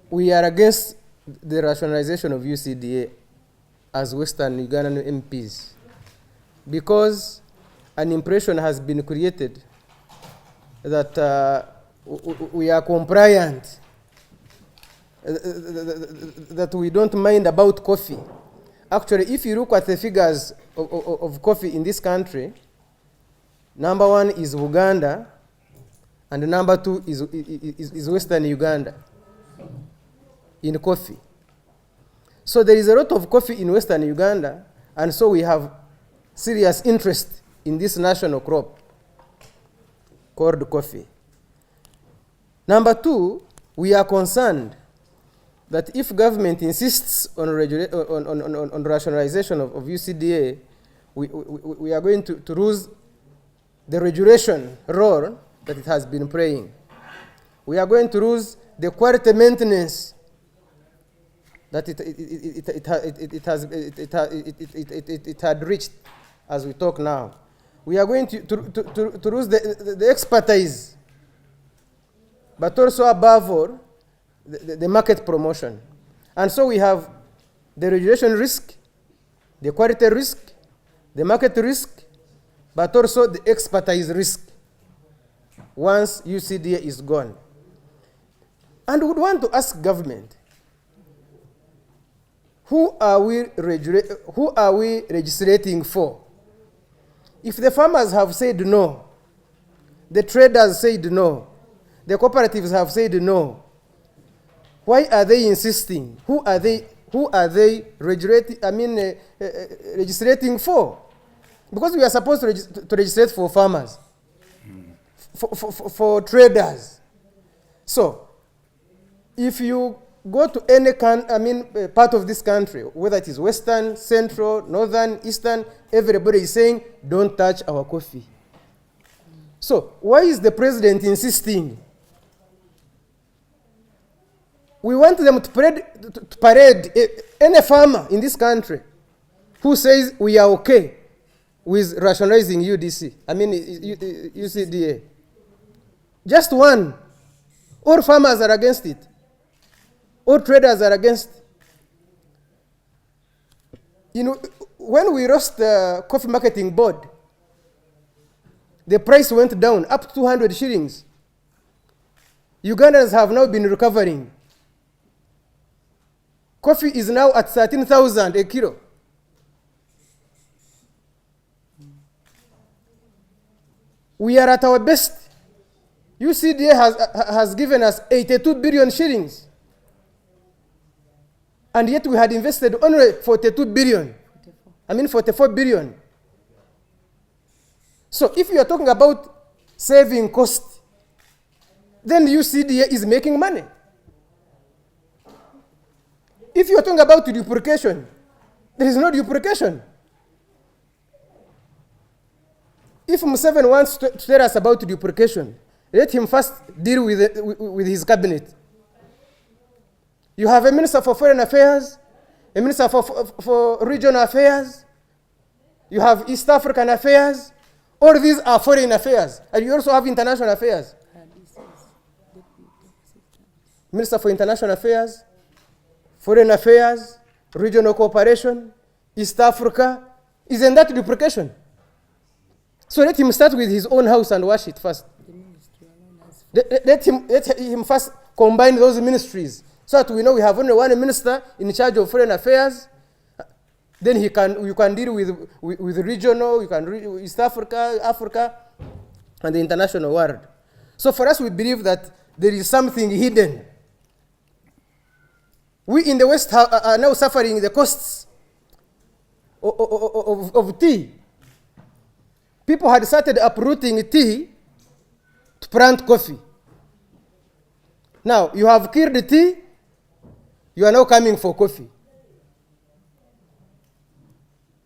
we are against the rationalization of UCDA as Western Ugandan MPs because an impression has been created that we are compliant, that we don't mind about coffee. Actually, if you look at the figures of coffee in this country, number one is Uganda, and number two is Western Uganda in coffee. So there is a lot of coffee in Western Uganda, and so we have serious interest in this national crop called coffee. Number two, we are concerned that if government insists on rationalization of UCDA, we are going to lose the regulation role that it has been playing. We are going to lose the quality maintenance that it had reached as we talk now. We are going to lose the expertise, but also above all, the market promotion. And so we have the regulation risk, the quality risk, the market risk, but also the expertise risk once UCDA is gone. And we would want to ask government, who are we legislating for? If the farmers have said no, the traders said no, the cooperatives have said no, why are they insisting? Who are they legislating for? Because we are supposed to legislate for farmers, for traders. So, if you go to any part of this country, whether it is Western, Central, Northern, Eastern, everybody is saying, don't touch our coffee. So, why is the president insisting? We want them to parade any farmer in this country who says we are okay with rationalizing UCDA. Just one. All farmers are against it. All traders are against it. You know, when we lost the coffee marketing board, the price went down up to 200 shillings. Ugandans have now been recovering. Coffee is now at 13,000 a kilo. We are at our best. UCDA has given us 82 billion shillings. And yet we had invested only 44 billion. So if you are talking about saving cost, then UCDA is making money. If you are talking about duplication, there is no duplication. If Museveni wants to tell us about duplication, let him first deal with his cabinet. You have a minister for foreign affairs, a minister for regional affairs, you have East African affairs. All these are foreign affairs. And you also have international affairs. Minister for international affairs, foreign affairs, regional cooperation, East Africa. Isn't that duplication? So let him start with his own house and wash it first. Let him first combine those ministries so that we know we have only one minister in charge of foreign affairs. Then you can deal with regional, you can East Africa, Africa, and the international world. So for us, we believe that there is something hidden. We in the West are now suffering the costs of tea. People had started uprooting tea to plant coffee. Now, you have killed the tea, you are now coming for coffee.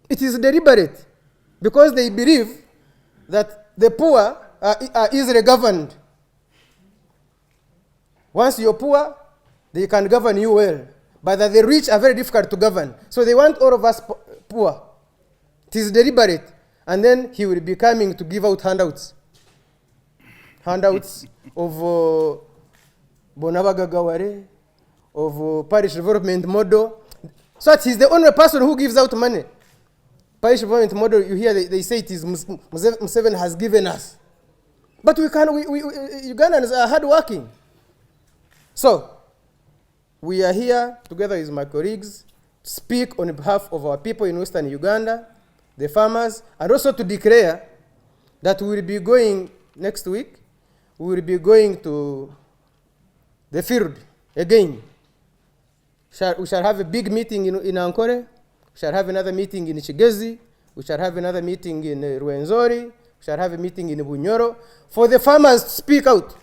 It is deliberate because they believe that the poor are easily governed. Once you're poor, they can govern you well. But that the rich are very difficult to govern. So they want all of us poor. It is deliberate. And then he will be coming to give out handouts. Handouts of Bonabagagaware, of parish development model. So that he's the only person who gives out money. Parish development model, you hear they say it is Museveni has given us. But Ugandans are hardworking. So, we are here together with my colleagues to speak on behalf of our people in Western Uganda, the farmers, and also to declare that we will be going next week, we will be going to the field again. We shall have a big meeting in Ankole, we shall have another meeting in Chigezi, we shall have another meeting in Rwenzori, we shall have a meeting in Bunyoro, for the farmers to speak out.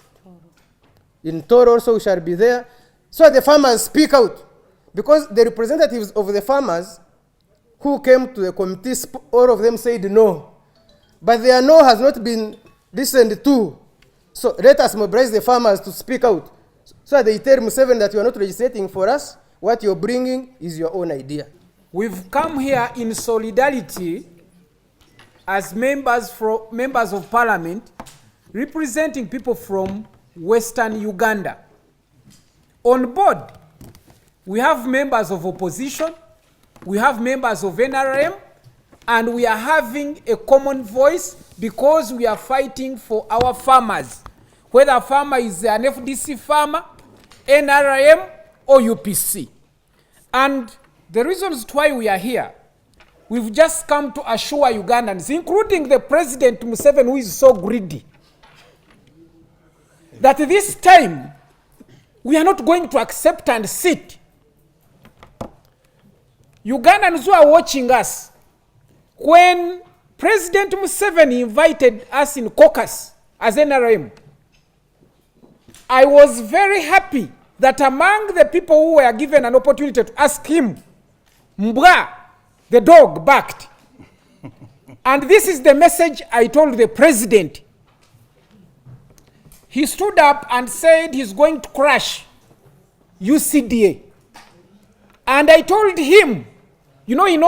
In Toro also we shall be there, so the farmers speak out. Because the representatives of the farmers who came to the committee, all of them said no. But their no has not been listened to. So let us mobilize the farmers to speak out. So they tell Museveni that you are not legislating for us, what you're bringing is your own idea. We've come here in solidarity as members of parliament representing people from Western Uganda. On board, we have members of opposition, we have members of NRM, and we are having a common voice because we are fighting for our farmers. Whether a farmer is an FDC farmer, NRM, or UPC. And the reasons why we are here, we've just come to assure Ugandans, including the President Museveni, who is so greedy, that this time we are not going to accept and sit. Ugandans who are watching us, when President Museveni invited us in caucus as NRM, I was very happy that among the people who were given an opportunity to ask him, Mbwa, the dog barked. And this is the message I told the president. He stood up and said he's going to crush UCDA. And I told him, you know, he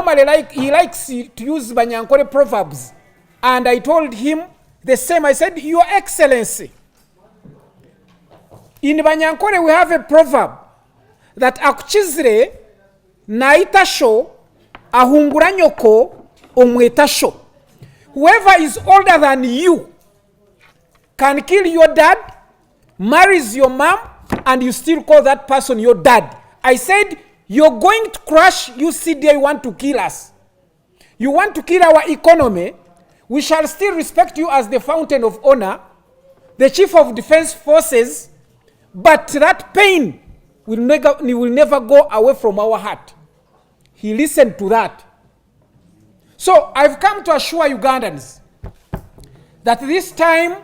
likes to use Banyankore proverbs. And I told him the same. I said, Your Excellency, in Banyankore we have a proverb that akuchizire naitasho ahungura nyoko omwetasho. Whoever is older than you can kill your dad, marries your mom, and you still call that person your dad. I said, you're going to crush UCDA, you want to kill us. You want to kill our economy. We shall still respect you as the fountain of honor, the chief of defense forces, but that pain will never go away from our heart. He listened to that. So I've come to assure Ugandans that this time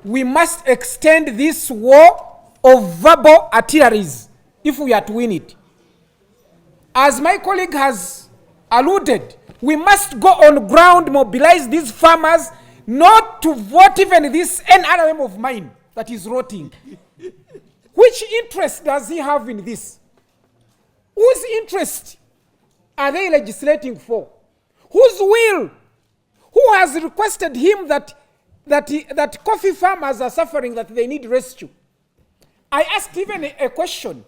we must extend this war of verbal artilleries if we are to win it. As my colleague has alluded, we must go on ground, mobilize these farmers, not to vote even this NRM of mine that is rotting. Which interest does he have in this? Whose interest are they legislating for? Whose will? Who has requested him that coffee farmers are suffering, that they need rescue? I asked even a question.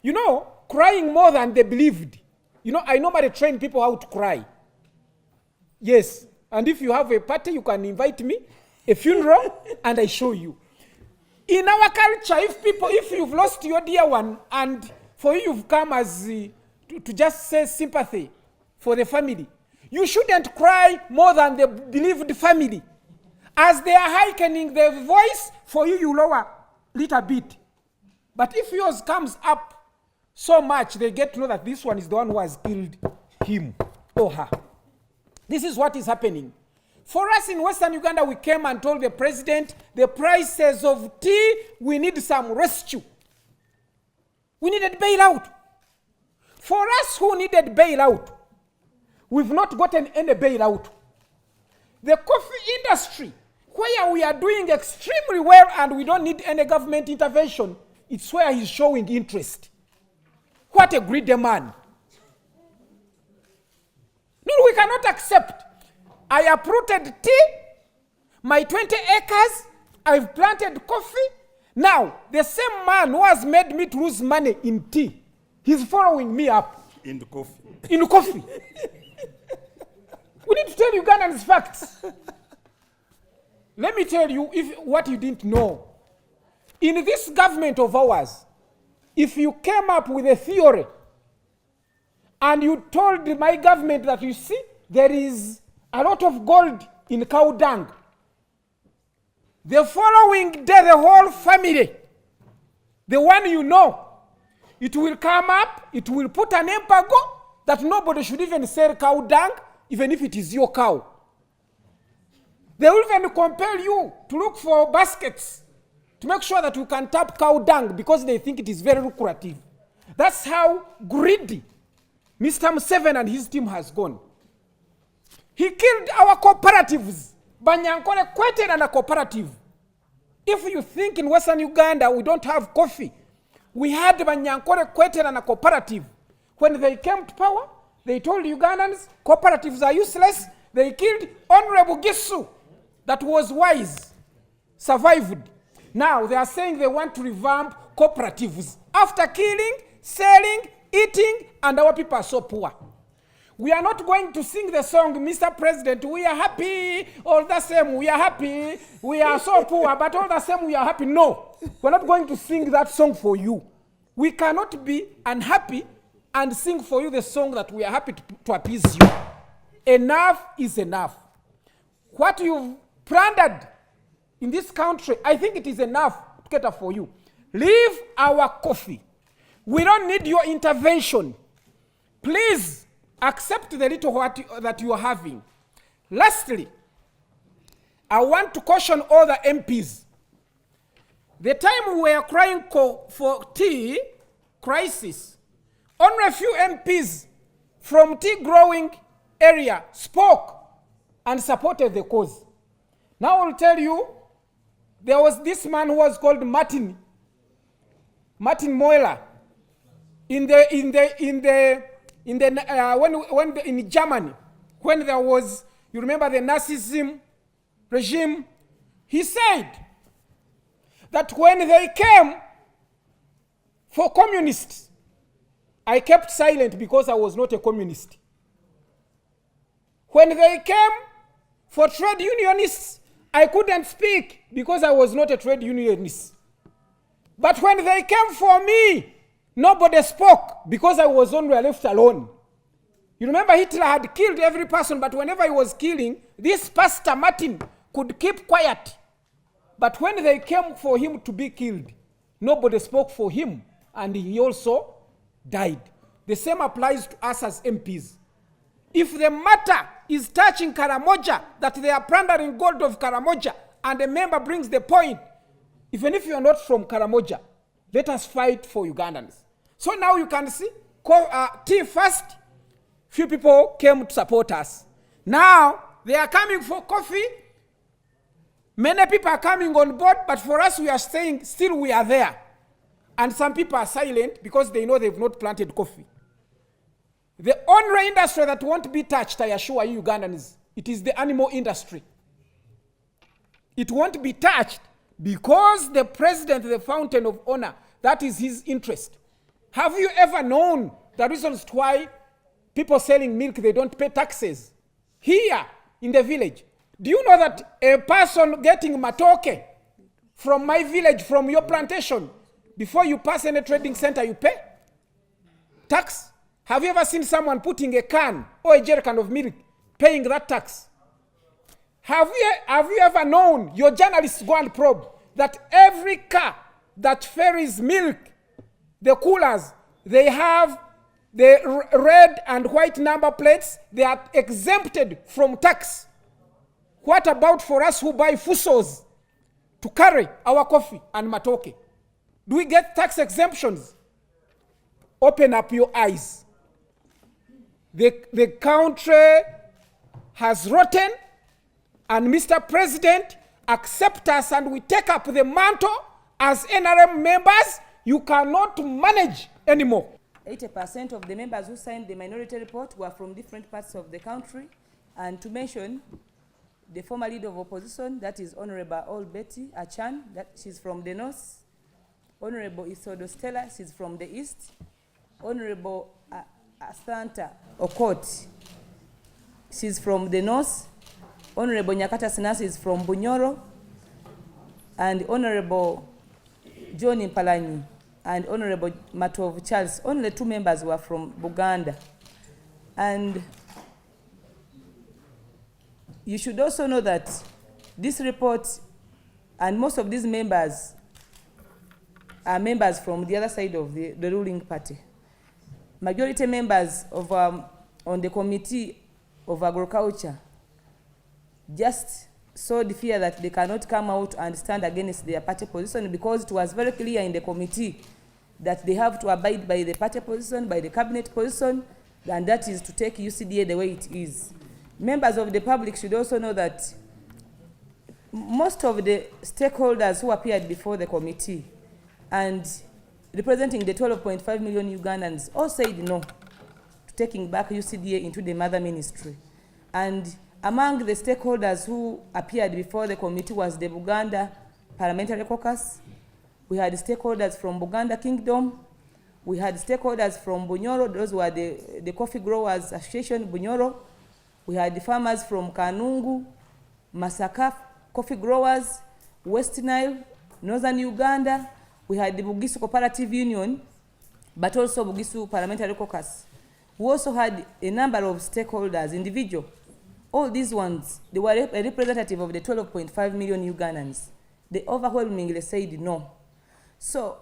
You know, crying more than they believed. You know, I normally train people how to cry. Yes, and if you have a party, you can invite me, a funeral, and I show you. In our culture, if you've lost your dear one, and for you you've come as to just say sympathy for the family, you shouldn't cry more than the bereaved family. As they are heightening their voice, for you, you lower little bit. But if yours comes up so much, they get to know that this one is the one who has killed him or her. This is what is happening. For us in Western Uganda, we came and told the president, the prices of tea, we need some rescue. We needed bailout. For us who needed bailout, we've not gotten any bailout. The coffee industry, where we are doing extremely well and we don't need any government intervention, it's where he's showing interest. What a greedy man. No, we cannot accept. I uprooted tea, my 20 acres, I've planted coffee. Now, the same man who has made me to lose money in tea, he's following me up. In the coffee. In coffee. We need to tell Ugandans facts. Let me tell you what you didn't know. In this government of ours, if you came up with a theory and you told my government that, you see, there is a lot of gold in cow dung, the following day, the whole family, the one you know, it will come up, it will put an embargo that nobody should even sell cow dung, even if it is your cow. They will even compel you to look for baskets to make sure that you can tap cow dung because they think it is very lucrative. That's how greedy Mr. Museveni and his team has gone. He killed our cooperatives. Banyankole Kwete and a cooperative. If you think in Western Uganda we don't have coffee, we had Banyankole Kwete and a cooperative. When they came to power, they told Ugandans cooperatives are useless. They killed Honorable Gisu. That was wise. Survived. Now they are saying they want to revamp cooperatives after killing, selling, eating, and our people are so poor. We are not going to sing the song, Mr. President, we are happy, all the same, we are happy, we are so poor, but all the same, we are happy. No, we're not going to sing that song for you. We cannot be unhappy and sing for you the song that we are happy to appease you. Enough is enough. What you've plundered in this country, I think it is enough to cater for you. Leave our coffee. We don't need your intervention. Please accept the little that you are having. Lastly, I want to caution all the MPs. The time we were crying for tea crisis, only a few MPs from tea growing area spoke and supported the cause. Now I'll tell you, there was this man who was called Martin Moeller in Germany, when there was, you remember the Nazism regime, he said that when they came for communists, I kept silent because I was not a communist. When they came for trade unionists, I couldn't speak because I was not a trade unionist. But when they came for me, nobody spoke because I was only left alone. You remember Hitler had killed every person, but whenever he was killing, this Pastor Martin could keep quiet. But when they came for him to be killed, nobody spoke for him, and he also died. The same applies to us as MPs. If the matter is touching Karamoja, that they are plundering gold of Karamoja, and a member brings the point, even if you are not from Karamoja, let us fight for Ugandans. So now you can see, tea first, few people came to support us. Now they are coming for coffee. Many people are coming on board, but for us we are saying still we are there. And some people are silent because they know they've not planted coffee. The only industry that won't be touched, I assure you Ugandans, it is the animal industry. It won't be touched because the president, the fountain of honor, that is his interest. Have you ever known the reasons why people selling milk, they don't pay taxes? Here in the village, do you know that a person getting matoke from my village, from your plantation, before you pass any trading center, you pay tax? Have you ever seen someone putting a can or a jerrycan of milk, paying that tax? Have you ever known, your journalists go and probe, that every car that ferries milk, the coolers, they have the red and white number plates, they are exempted from tax. What about for us who buy fusos to carry our coffee and matoke? Do we get tax exemptions? Open up your eyes. The country has rotten, and Mr. President, accept us and we take up the mantle as NRM members. You cannot manage anymore. 80% of the members who signed the minority report were from different parts of the country. And to mention, the former leader of opposition, that is Honorable Betty Achan, that she's from the north. Honorable Isodo Stella, she's from the east. Honorable Asanta Okot, she's from the north. Honorable Nyakata Sinas is from Bunyoro. And Honorable John Mpalanyi and Honorable Matov Charles, only 2 members were from Buganda. And you should also know that this report, and most of these members are members from the other side of the ruling party. Majority members of on the Committee of Agriculture just sowed fear that they cannot come out and stand against their party position, because it was very clear in the committee that they have to abide by the party position, by the cabinet position, and that is to take UCDA the way it is. Members of the public should also know that most of the stakeholders who appeared before the committee and representing the 12.5 million Ugandans all said no to taking back UCDA into the mother ministry. And among the stakeholders who appeared before the committee was the Buganda Parliamentary Caucus. We had stakeholders from Buganda Kingdom. We had stakeholders from Bunyoro, those were the Coffee Growers Association, Bunyoro. We had the farmers from Kanungu, Masaka Coffee Growers, West Nile, Northern Uganda. We had the Bugisu Cooperative Union, but also Bugisu Parliamentary Caucus. We also had a number of stakeholders, individual. All these ones, they were a representative of the 12.5 million Ugandans. They overwhelmingly said no. So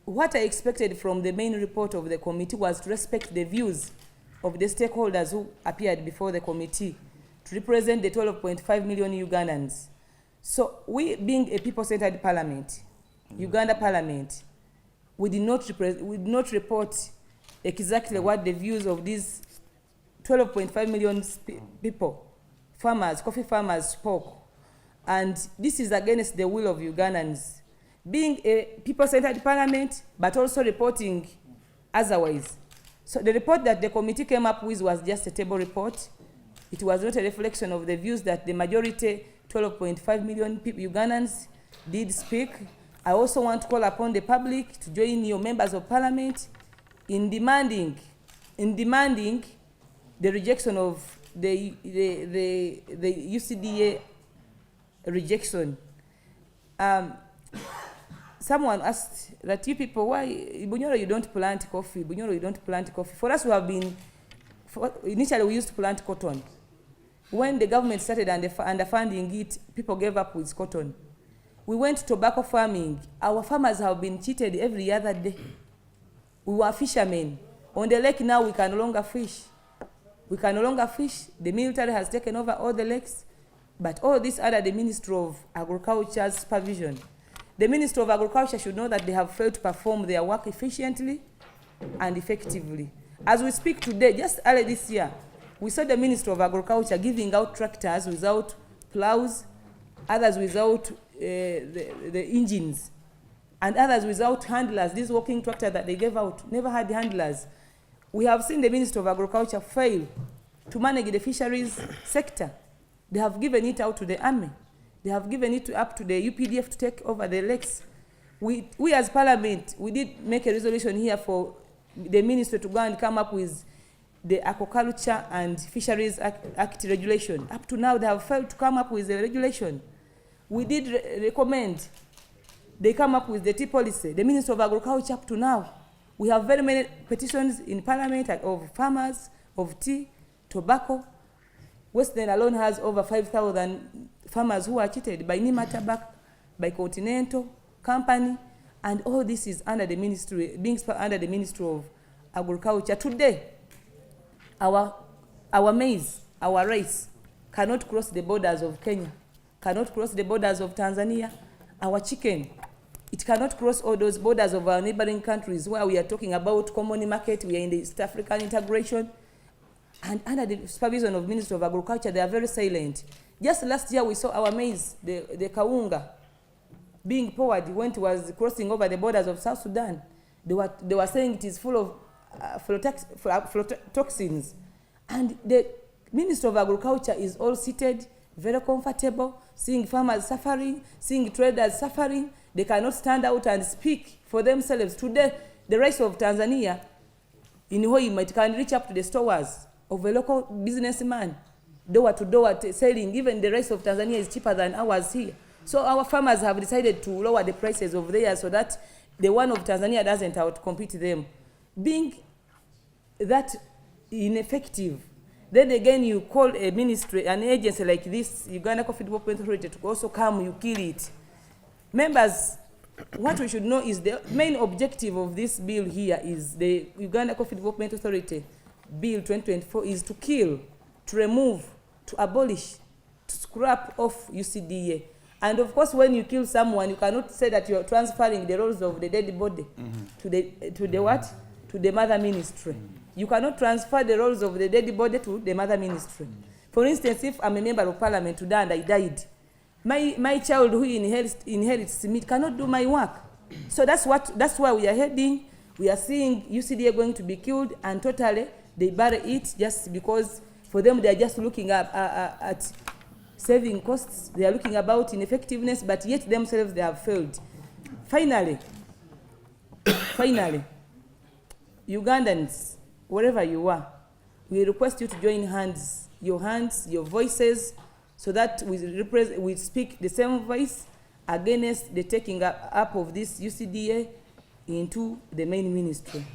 what I expected from the main report of the committee was to respect the views of the stakeholders who appeared before the committee to represent the 12.5 million Ugandans. So we, being a people-centered parliament, Uganda parliament, we did not report exactly what the views of these 12.5 million people, farmers, coffee farmers, spoke. And this is against the will of Ugandans. Being a people-centered parliament, but also reporting otherwise. So the report that the committee came up with was just a table report. It was not a reflection of the views that the majority, 12.5 million Ugandans, did speak. I also want to call upon the public to join your members of parliament in demanding the rejection of the UCDA rejection. Someone asked that, you people, why Bunyoro you don't plant coffee? Bunyoro you don't plant coffee. For us, we have been, initially we used to plant cotton. When the government started underfunding it, people gave up with cotton. We went to tobacco farming. Our farmers have been cheated every other day. We were fishermen. On the lake now we can no longer fish. We can no longer fish. The military has taken over all the lakes. But all this under the Ministry of Agriculture's supervision. The Ministry of Agriculture should know that they have failed to perform their work efficiently and effectively. As we speak today, just early this year, we saw the Ministry of Agriculture giving out tractors without plows, others without the engines, and others without handlers. This walking tractor that they gave out never had handlers. We have seen the Ministry of Agriculture fail to manage the fisheries sector. They have given it out to the army. They have given it up to the UPDF to take over the lakes. We as Parliament, we did make a resolution here for the Ministry to go and come up with the Aquaculture and Fisheries Act regulation. Up to now, they have failed to come up with the regulation. We did recommend they come up with the tea policy. The Ministry of Agriculture, up to now, we have very many petitions in Parliament of farmers, of tea, tobacco. Western alone has over 5,000 farmers who are cheated by Nima Tobacco, by Continental Company, and all this is under the ministry, being under the Ministry of Agriculture. Today, our maize, our rice, cannot cross the borders of Kenya, cannot cross the borders of Tanzania. Our chicken, it cannot cross all those borders of our neighboring countries where we are talking about common market, we are in the East African integration. And under the supervision of Ministry of Agriculture, they are very silent. Just last year, we saw our maize, the kaunga, being poured when it was crossing over the borders of South Sudan. They were saying it is full of aflatoxins. And the Ministry of Agriculture is all seated, very comfortable, seeing farmers suffering, seeing traders suffering. They cannot stand out and speak for for themselves. Today, the rice of Tanzania, in Hoima, it can reach up to the stores of a local businessman, door to door selling. Even the rice of Tanzania is cheaper than ours here. So our farmers have decided to lower the prices of theirs so that the one of Tanzania doesn't outcompete them. Being that ineffective, then again you call a ministry, an agency like this, Uganda Coffee Development Authority, to also come, you kill it. Members, what we should know is the main objective of this bill here is the Uganda Coffee Development Authority Bill 2024 is to kill, to remove, to abolish, to scrap off UCDA. And of course, when you kill someone, you cannot say that you are transferring the roles of the dead body to the what? To the mother ministry. You cannot transfer the roles of the dead body to the mother ministry. For instance, if I'm a member of parliament today and I died, my child who inherits me cannot do my work. So that's why we are heading. We are seeing UCDA going to be killed, and totally they bury it just because for them they are just looking at saving costs. They are looking about ineffectiveness, but yet themselves they have failed. Finally, Ugandans, wherever you are, we request you to join hands, your voices, so that we speak the same voice against the taking up of this UCDA into the main ministry.